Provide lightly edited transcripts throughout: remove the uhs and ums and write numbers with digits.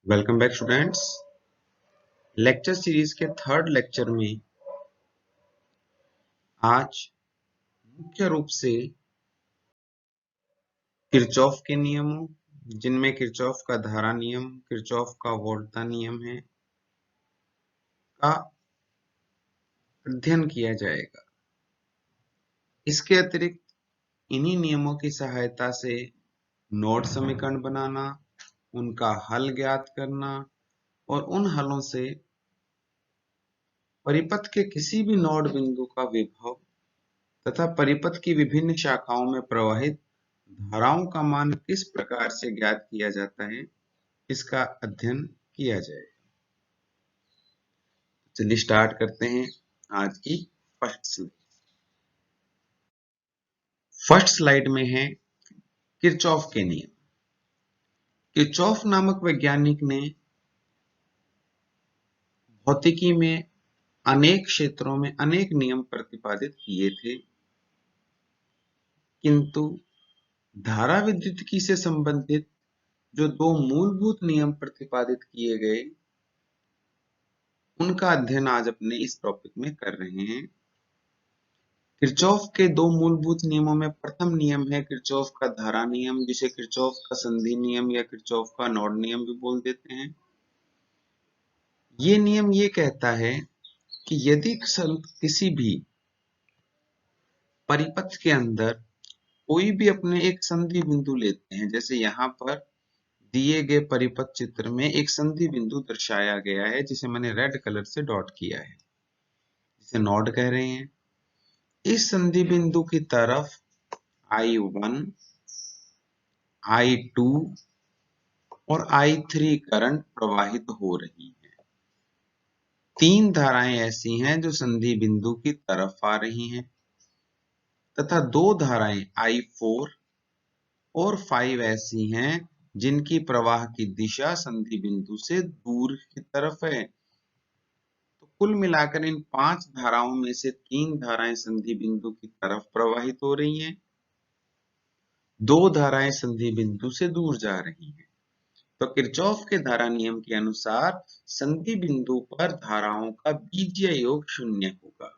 Welcome back students. Lecture series के third lecture में आज मुख्य रूप से किरचॉफ के नियमों, जिनमें किरचॉफ का धारा नियम, किरचॉफ का वोल्टा नियम है, का अध्ययन किया जाएगा। इसके अतिरिक्त इन्हीं नियमों की सहायता से नोड समीकरण बनाना, उनका हल ज्ञात करना और उन हलों से परिपथ के किसी भी नोड बिंदु का विभव तथा परिपथ की विभिन्न शाखाओं में प्रवाहित धाराओं का मान किस प्रकार से ज्ञात किया जाता है, इसका अध्ययन किया जाएगा। चलिए स्टार्ट करते हैं आज की फर्स्ट स्लाइड। फर्स्ट स्लाइड में है किरचॉफ के नियम। किरचॉफ नामक वैज्ञानिक ने भौतिकी में अनेक क्षेत्रों में अनेक नियम प्रतिपादित किए थे, किंतु धारा विद्युतिकी से संबंधित जो दो मूलभूत नियम प्रतिपादित किए गए, उनका अध्ययन आज अपने इस टॉपिक में कर रहे हैं। किरचॉफ के दो मूलभूत नियमों में प्रथम नियम है किरचॉफ का धारा नियम, जिसे किरचॉफ का संधि नियम या किरचॉफ का नोड नियम भी बोल देते हैं। ये नियम ये कहता है कि यदि किसी भी परिपथ के अंदर कोई भी अपने एक संधि बिंदु लेते हैं, जैसे यहाँ पर दिए गए परिपथ चित्र में एक संधि बिंदु दर्शाया गया है, जिसे मैंने रेड कलर से डॉट किया है, जिसे नोड कह रहे हैं। इस संधि बिंदु की तरफ I1, I2 और I3 करंट प्रवाहित हो रही है। तीन धाराएं ऐसी हैं जो संधि बिंदु की तरफ आ रही हैं तथा दो धाराएं I4 और 5 ऐसी हैं जिनकी प्रवाह की दिशा संधि बिंदु से दूर की तरफ है। तो कुल मिलाकर इन पांच धाराओं में से तीन धाराएं संधि बिंदु की तरफ प्रवाहित हो रही हैं, दो धाराएं संधि बिंदु से दूर जा रही हैं। तो किरचॉफ के धारा नियम के अनुसार संधि बिंदु पर धाराओं का बीजीय योग 0 होगा।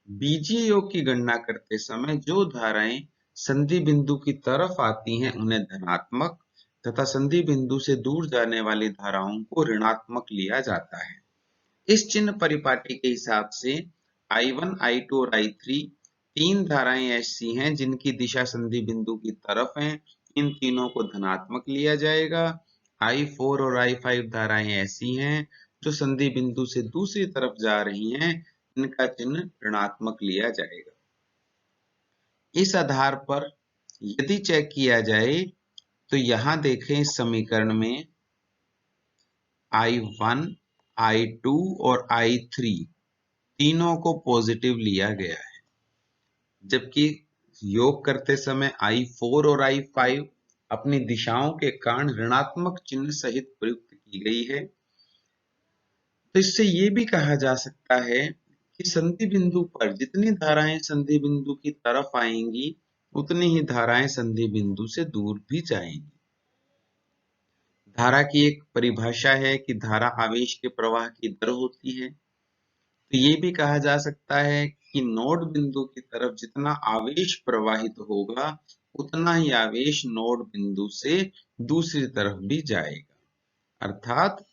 बीजीय योग की गणना करते समय जो धाराएं संधि बिंदु की तरफ आती हैं उन्हें धनात्मक तथा संधि बिंदु से दूर जाने वाली धाराओं को ऋणात्मक लिया जाता है। इस चिन्ह परिपाटी के हिसाब से I1, I2 और I3 तीन धाराएं ऐसी हैं जिनकी दिशा संधि बिंदु की तरफ है, इन तीनों को धनात्मक लिया जाएगा। I4 और I5 धाराएं ऐसी हैं जो संधि बिंदु से दूसरी तरफ जा रही हैं, इनका चिन्ह ऋणात्मक लिया जाएगा। इस आधार पर यदि चेक किया जाए तो यहां देखें, इस समीकरण में I1, I2 और I3 तीनों को पॉजिटिव लिया गया है, जबकि योग करते समय I4 और I5 अपनी दिशाओं के कारण ऋणात्मक चिन्ह सहित प्रयुक्त की गई है। तो इससे ये भी कहा जा सकता है कि संधि बिंदु पर जितनी धाराएं संधि बिंदु की तरफ आएंगी, उतनी ही धाराएं संधि बिंदु से दूर भी जाएंगी। धारा की एक परिभाषा है कि धारा आवेश के प्रवाह की दर होती है। तो ये भी कहा जा सकता है कि नोड बिंदु की तरफ जितना आवेश प्रवाहित होगा, उतना ही आवेश नोड बिंदु से दूसरी तरफ भी जाएगा। अर्थात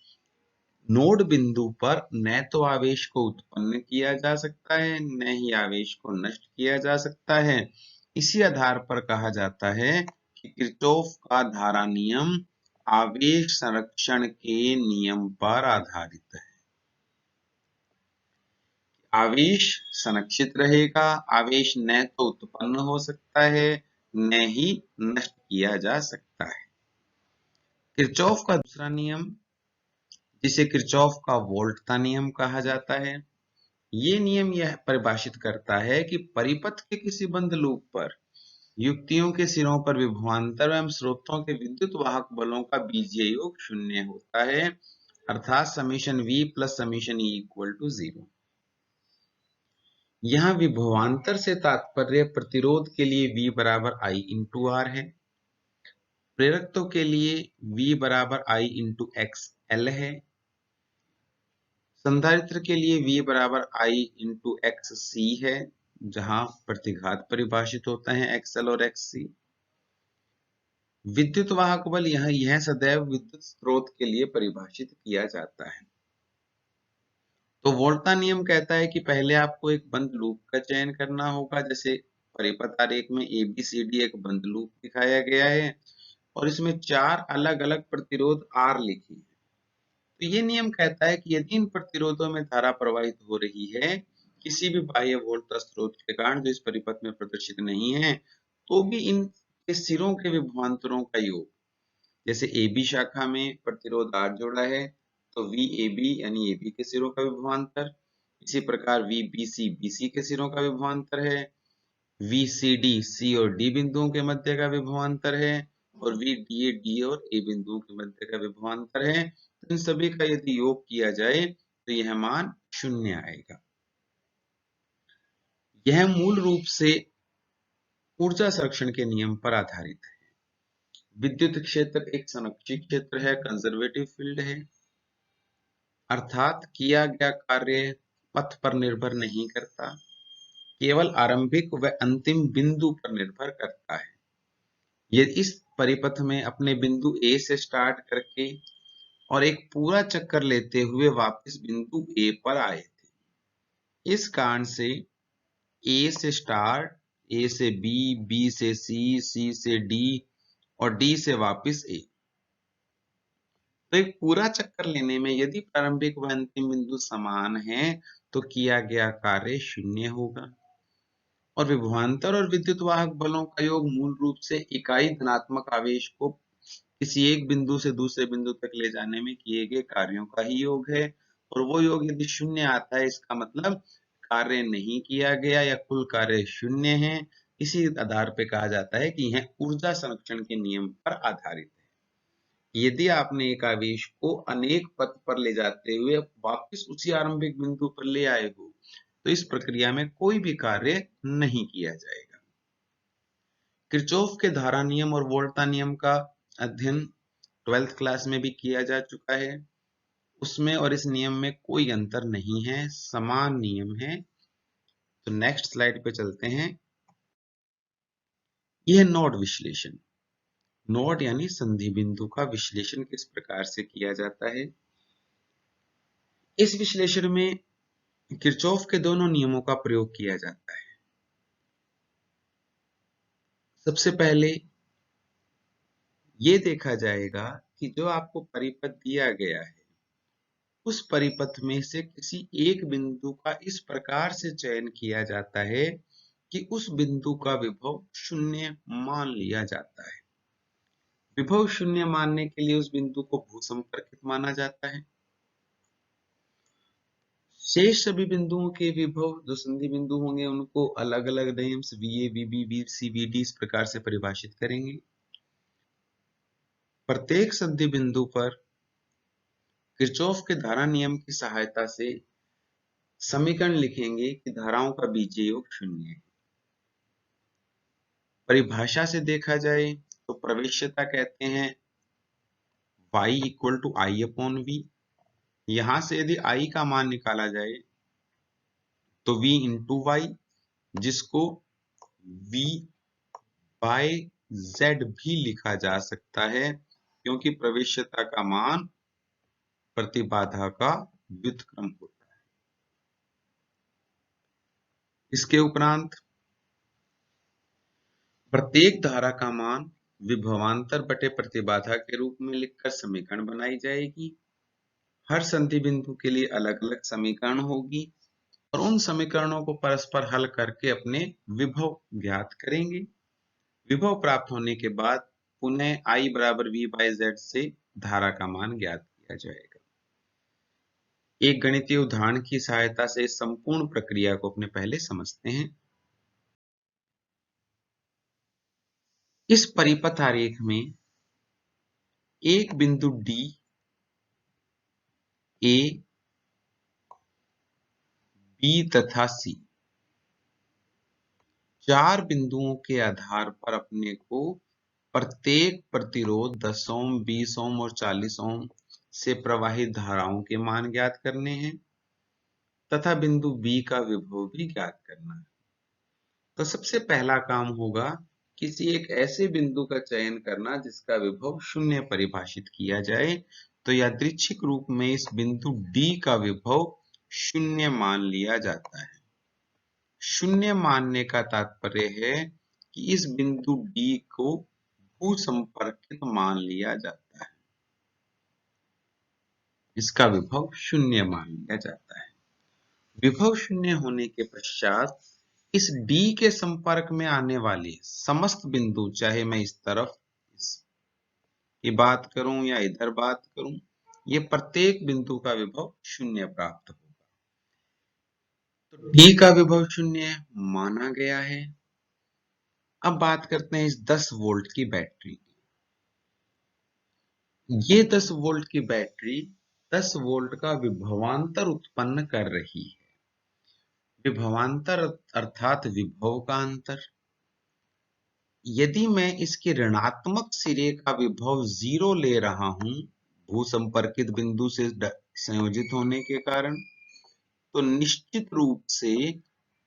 नोड बिंदु पर न तो आवेश को उत्पन्न किया जा सकता है, न ही आवेश को नष्ट किया जा सकता है। इसी आधार पर कहा जाता है कि किरचॉफ का धारा नियम आवेश संरक्षण के नियम पर आधारित है। आवेश संरक्षित रहेगा, आवेश न तो उत्पन्न हो सकता है, न ही नष्ट किया जा सकता है। किरचॉफ का दूसरा नियम, जिसे किरचॉफ का वोल्टा नियम कहा जाता है, ये नियम यह परिभाषित करता है कि परिपथ के किसी बंद लूप पर युक्तियों के सिरों पर विभवांतर एवं स्रोतों के विद्युत वाहक बलों का बीजीय योग 0 होता है, अर्थात summation V plus summation E equal to 0। यहाँ विभवांतर से तात्पर्य प्रतिरोध के लिए V बराबर I इंटू R है। प्रेरकत्व के लिए V बराबर I इंटू एक्स एल है। संधारित्र के लिए V बराबर I इंटू एक्स सी है, जहां प्रतिघात परिभाषित होता है XL और XC। विद्युत वाहक बल यह सदैव विद्युत स्रोत के लिए परिभाषित किया जाता है। तो वोल्टा नियम कहता है कि पहले आपको एक बंद लूप का चयन करना होगा, जैसे परिपथ आरेख में ABCD एक बंद लूप दिखाया गया है और इसमें 4 अलग अलग प्रतिरोध R लिखी है। तो ये नियम कहता है कि यदि इन प्रतिरोधों में धारा प्रवाहित हो रही है किसी भी बाह्य वोल्टा स्रोत के कारण जो इस परिपथ में प्रदर्शित नहीं है, तो भी इन के सिरों के विभवांतरों का योग, जैसे AB शाखा में प्रतिरोध R जोड़ा है तो VAB यानी AB के सिरों का विभवांतर, इसी प्रकार VBC BC के सिरों का विभवांतर है, VCD C और D बिंदुओं के मध्य का विभवांतर है और VDA D और A बिंदुओं के मध्य का विभवांतर है। तो इन सभी का यदि योग किया जाए तो यह मान 0 आएगा। यह मूल रूप से ऊर्जा संरक्षण के नियम पर आधारित है। विद्युत क्षेत्र एक संरक्षित क्षेत्र है, कंजर्वेटिव फील्ड है, अर्थात किया गया कार्य पथ पर निर्भर नहीं करता, केवल आरंभिक व अंतिम बिंदु पर निर्भर करता है। ये इस परिपथ में अपने बिंदु A से स्टार्ट करके और एक पूरा चक्कर लेते हुए वापस बिंदु A पर आए थे। इस कारण से A से स्टार्ट, A से B, B से C, C से D और D से वापस A। तो एक पूरा चक्कर लेने में यदि प्रारंभिक व अंतिम बिंदु समान हैं, तो किया गया कार्य 0 होगा। और विभवांतर और विद्युत वाहक बलों का योग मूल रूप से इकाई धनात्मक आवेश को किसी एक बिंदु से दूसरे बिंदु तक ले जाने में किए गए कार्यों का ही योग है। और वो योग यदि 0 आता है, इसका मतलब कार्य नहीं किया गया या कुल कार्य 0 है। इसी आधार पे कहा जाता है कि यह ऊर्जा संरक्षण के नियम पर आधारित है। यदि आपने एक आवेश को अनेक पथ पर ले जाते हुए वापस उसी आरंभिक बिंदु पर ले आए हो, तो इस प्रक्रिया में कोई भी कार्य नहीं किया जाएगा। किरचॉफ के धारा नियम और वोल्टा नियम का अध्ययन 12th क्लास में भी किया जा चुका है। उसमें और इस नियम में कोई अंतर नहीं है, समान नियम है। तो नेक्स्ट स्लाइड पे चलते हैं। यह नोड विश्लेषण, नोड यानी संधि बिंदु का विश्लेषण किस प्रकार से किया जाता है। इस विश्लेषण में किरचॉफ के दोनों नियमों का प्रयोग किया जाता है। सबसे पहले ये देखा जाएगा कि जो आपको परिपथ दिया गया है, उस परिपथ में से किसी एक बिंदु का इस प्रकार से चयन किया जाता है कि उस बिंदु का विभव 0 मान लिया जाता है। विभव 0 मानने के लिए उस बिंदु को भूसंपर्कित माना जाता है। शेष सभी बिंदुओं के विभव जो संधि बिंदु होंगे उनको अलग अलग names VA, VB, VC, VD इस प्रकार से परिभाषित करेंगे। प्रत्येक संधि बिंदु पर किरचॉफ के धारा नियम की सहायता से समीकरण लिखेंगे कि धाराओं का बीजीय योग 0 है। परिभाषा से देखा जाए तो प्रवेश्यता कहते हैं y equal to I upon V। यहां से यदि I का मान निकाला जाए तो V इंटू वाई, जिसको V बाय Z भी लिखा जा सकता है, क्योंकि प्रवेश्यता का मान प्रतिबाधा का व्युत्क्रम होता है। इसके उपरांत प्रत्येक धारा का मान विभवांतर बटे प्रतिबाधा के रूप में लिखकर समीकरण बनाई जाएगी। हर संधि बिंदु के लिए अलग अलग समीकरण होगी और उन समीकरणों को परस्पर हल करके अपने विभव ज्ञात करेंगे। विभव प्राप्त होने के बाद पुनः I बराबर V बाय Z से धारा का मान ज्ञात किया जाएगा। एक गणितीय उदाहरण की सहायता से इस संपूर्ण प्रक्रिया को अपने पहले समझते हैं। इस परिपथ आरेख में एक बिंदु D, A, B तथा C 4 बिंदुओं के आधार पर अपने को प्रत्येक प्रतिरोध 10 ओम, 20 ओम और 40 ओम से प्रवाहित धाराओं के मान ज्ञात करने हैं तथा बिंदु बी का विभव भी ज्ञात करना है। तो सबसे पहला काम होगा किसी एक ऐसे बिंदु का चयन करना जिसका विभव 0 परिभाषित किया जाए। तो यादृच्छिक रूप में इस बिंदु डी का विभव 0 मान लिया जाता है। 0 मानने का तात्पर्य है कि इस बिंदु डी को भू संपर्कित मान लिया जाता है, इसका विभव 0 मान लिया जाता है। विभव 0 होने के पश्चात इस D के संपर्क में आने वाले समस्त बिंदु, चाहे मैं इस तरफ की बात करूं या इधर बात करूं, ये प्रत्येक बिंदु का विभव 0 प्राप्त होगा। तो D का विभव 0 माना गया है। अब बात करते हैं इस 10 वोल्ट की बैटरी की। ये 10 वोल्ट की बैटरी 10 वोल्ट का विभवांतर उत्पन्न कर रही है। विभवांतर अर्थात विभव का अंतर। यदि मैं इसके ऋणात्मक सिरे का विभव 0 ले रहा हूं भू संपर्कित बिंदु से संयोजित होने के कारण, तो निश्चित रूप से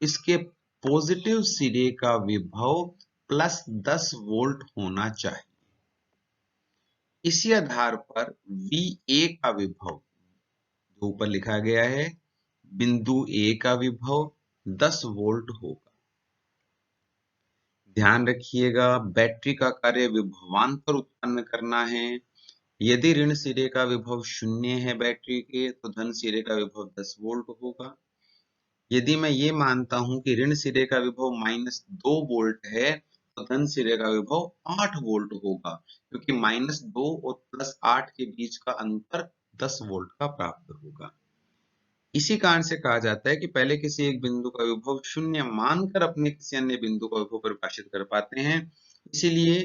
इसके पॉजिटिव सिरे का विभव प्लस 10 वोल्ट होना चाहिए। इसी आधार पर VA का विभव जो ऊपर लिखा गया है, बिंदु A का विभव 10 वोल्ट होगा। ध्यान रखिएगा, बैटरी का कार्य विभवांतर उत्पन्न करना है। यदि ऋण सिरे का विभव 0 है बैटरी के, तो धन सिरे का विभव 10 वोल्ट होगा। यदि मैं ये मानता हूं कि ऋण सिरे का विभव -2 वोल्ट है, तो धन सिरे का विभव 8 वोल्ट होगा, क्योंकि -2 और +8 के बीच का अंतर 10 वोल्ट का प्राप्त होगा। इसी कारण से कहा जाता है कि पहले किसी एक बिंदु का विभव 0 मानकर अपने किसी अन्य बिंदु का विभव परिभाषित कर पाते हैं। इसीलिए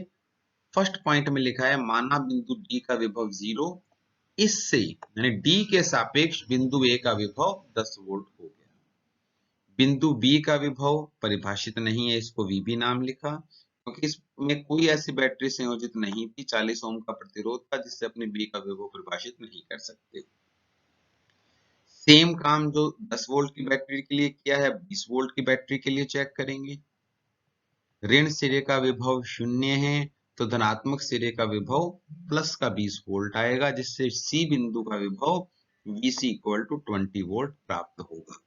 फर्स्ट पॉइंट में लिखा है माना बिंदु डी का विभव 0, इससे यानी डी के सापेक्ष बिंदु ए का विभव 10 वोल्ट हो गया। बिंदु बी का विभव परिभाषित नहीं है, इसको वीबी नाम लिखा क्योंकि इसमें कोई ऐसी बैटरी संयोजित नहीं थी, 40 ओम का प्रतिरोध था, जिससे अपने बी का विभव परिभाषित नहीं कर सकते। सेम काम जो 10 वोल्ट की बैटरी के लिए किया है, 20 वोल्ट की बैटरी के लिए चेक करेंगे। ऋण सिरे का विभव 0 है, तो धनात्मक सिरे का विभव प्लस का 20 वोल्ट आएगा, जिससे सी बिंदु का विभव VC इक्वल टू 20 वोल्ट प्राप्त होगा।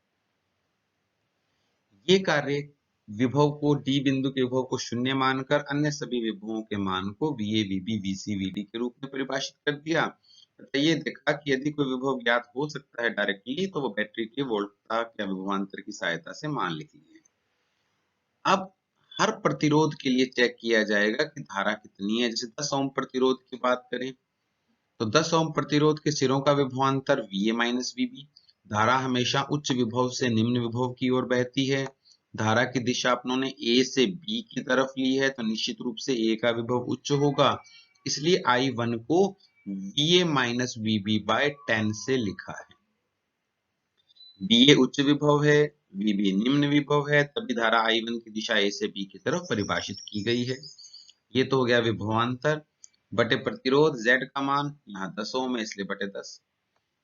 ये कार्य विभव को डी बिंदु के विभव को 0 मानकर अन्य सभी विभवों के मान को VA, VB, VC, VD के रूप में परिभाषित कर दिया। तो ये देखा कि यदि कोई विभव ज्ञात हो सकता है डायरेक्टली, तो वो बैटरी के वोल्टता या विभवांतर की सहायता से मान लिख लिए। अब हर प्रतिरोध के लिए चेक किया जाएगा कि धारा कितनी है। जैसे 10 ओम प्रतिरोध की बात करें, तो 10 ओम प्रतिरोध के सिरों का विभवांतर VA माइनस VB। धारा हमेशा उच्च विभव से निम्न विभव की ओर बहती है। धारा की दिशा अपनों ने A से B की तरफ ली है, तो निश्चित रूप से A का विभव उच्च होगा। इसलिए I1 को VA माइनस VB बाय 10 से लिखा है। BA उच्च विभव है, VB निम्न विभव है, तभी धारा I1 की दिशा A से B की तरफ परिभाषित की गई है। ये तो हो गया विभवांतर बटे प्रतिरोध। Z का मान यहाँ 10 ओम है, इसलिए बटे 10।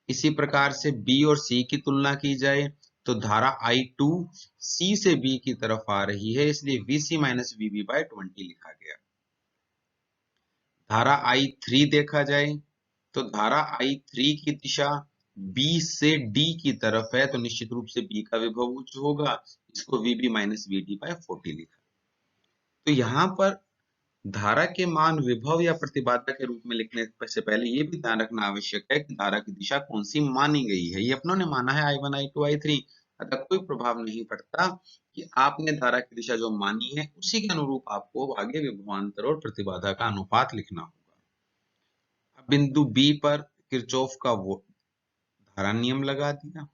इसी प्रकार से B और C की तुलना की जाए, तो धारा I2 C से B की तरफ आ रही है, इसलिए VC माइनस VB बाय 20 लिखा गया। धारा I3 देखा जाए, तो धारा I3 की दिशा B से D की तरफ है, तो निश्चित रूप से B का विभव उच्च होगा, इसको VB माइनस VD बाय 40 लिखा। तो यहाँ पर धारा के मान विभव या प्रतिबाधा के रूप में लिखने से पहले ये भी ध्यान रखना आवश्यक है कि धारा की दिशा कौन सी मानी गई है। ये अपनों ने माना है I1, I2, I3, अतः कोई प्रभाव नहीं पड़ता कि आपने धारा की दिशा जो मानी है उसी के अनुरूप आपको आगे विभवांतर और प्रतिबाधा का अनुपात लिखना होगा। अब बिंदु B पर किरचॉफ का धारा नियम लगा दिया।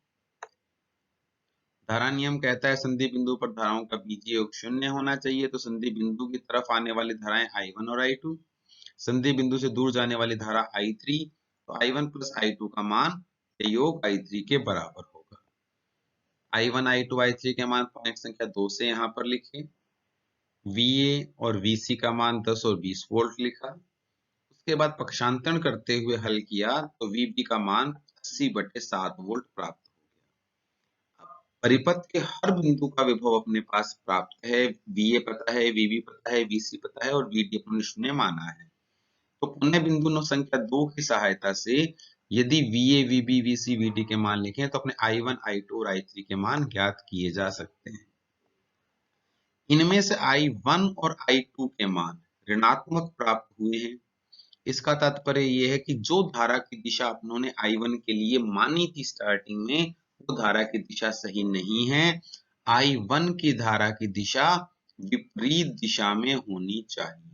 धारा नियम कहता है संधि बिंदु पर धाराओं का बीजीय योग 0 होना चाहिए, तो संधि बिंदु की तरफ आने वाली धाराएं I1 और I2, संधि बिंदु से दूर जाने वाली धारा I3, तो I1 प्लस I2 का मान योग I3 के बराबर होगा। I1, I2, I3 के मान पॉइंट संख्या 2 से यहाँ पर लिखें। VA और VC का मान 10 और 20 वोल्ट लिखा। उसके बाद पक्षांतरण करते हुए हल किया तो VB का मान 80/7 वोल्ट प्राप्त हो गया। परिपथ के हर बिंदु का विभव अपने पास प्राप्त है, VA पता है, VB पता है, VC पता है और VD अपने शून्य माना है। तो पुनः बिंदु संख्या 2 की सहायता से यदि VA, VB, VC, VD के मान लिखें तो अपने I1, I2 और I3 के मान ज्ञात किए जा सकते हैं। इनमें से I1 और I2 के मान ऋणात्मक प्राप्त हुए हैं। इसका तात्पर्य यह है कि जो धारा की दिशा उन्होंने I1 के लिए मानी थी स्टार्टिंग में, वो धारा की दिशा सही नहीं है। I1 की धारा की दिशा विपरीत दिशा में होनी चाहिए।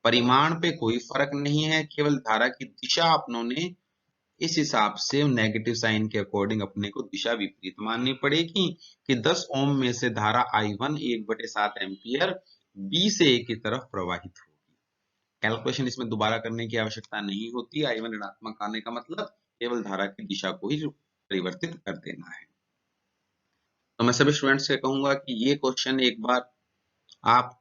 परिमाण पे कोई फर्क नहीं है, केवल धारा की दिशा उन्होंने इस हिसाब से नेगेटिव साइन के अकॉर्डिंग अपने को दिशा विपरीत माननी पड़ेगी कि 10 ओम में से धारा I1 1/7 एम्पियर B से A की तरफ प्रवाहित होगी। कैलकुलेशन इसमें दोबारा करने की आवश्यकता नहीं होती। I1 ऋणात्मक आने का मतलब केवल धारा की दिशा को ही परिवर्तित कर देना है। तो मैं सभी स्टूडेंट्स से कहूंगा कि ये क्वेश्चन एक बार आप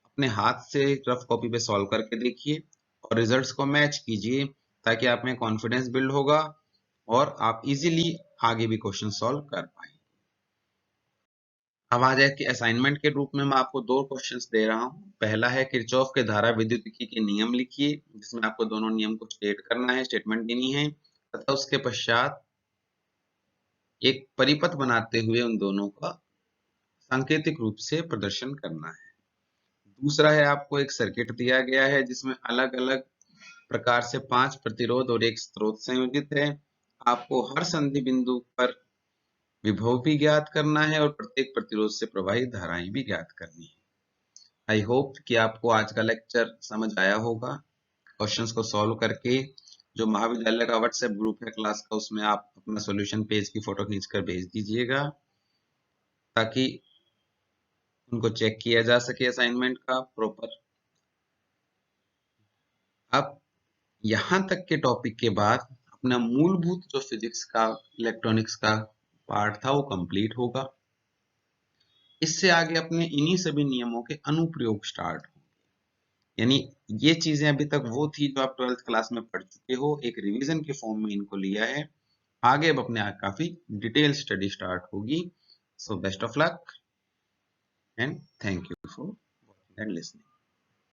अपने हाथ से रफ कॉपी पे सॉल्व करके देखिए और रिजल्ट्स को मैच कीजिए ताकि आप में कॉन्फिडेंस बिल्ड होगा और आप इजीली आगे भी क्वेश्चन सॉल्व कर पाए। अब आ जाए कि असाइनमेंट के रूप में मैं आपको 2 क्वेश्चंस दे रहा हूं। पहला है किरचॉफ के धारा विद्युतिकी के नियम लिखिए, जिसमें आपको दोनों नियम को स्टेट करना है, स्टेटमेंट देनी है तथा उसके पश्चात एक परिपथ बनाते हुए उन दोनों का सांकेतिक रूप से प्रदर्शन करना है। दूसरा है आपको एक सर्किट दिया गया है जिसमें अलग-अलग प्रकार से 5 प्रतिरोध और एक स्रोत संयोजित है। आपको हर संधि बिंदु पर विभव भी ज्ञात करना है और प्रत्येक प्रतिरोध से प्रवाहित धाराएं भी ज्ञात करनी है। आई होप कि आपको आज का लेक्चर समझ आया होगा। क्वेश्चंस को सॉल्व करके जो महाविद्यालय का व्हाट्सएप ग्रुप है क्लास का, उसमें आप अपना सॉल्यूशन पेज की फोटो खींचकर भेज दीजिएगा ताकि उनको चेक किया जा सके असाइनमेंट का प्रॉपर। अब यहाँ तक के टॉपिक के बाद अपना मूलभूत जो फिजिक्स का इलेक्ट्रॉनिक्स का पार्ट था वो कंप्लीट होगा। इससे आगे अपने इन्हीं सभी नियमों के अनुप्रयोग स्टार्ट होंगे। यानी ये चीजें अभी तक वो थी जो आप 12th क्लास में पढ़ चुके हो, एक रिवीजन के फॉर्म में इनको लिया है। आगे अब अपने काफी डिटेल स्टडी स्टार्ट होगी। So best of luck and thank you for watching and listening.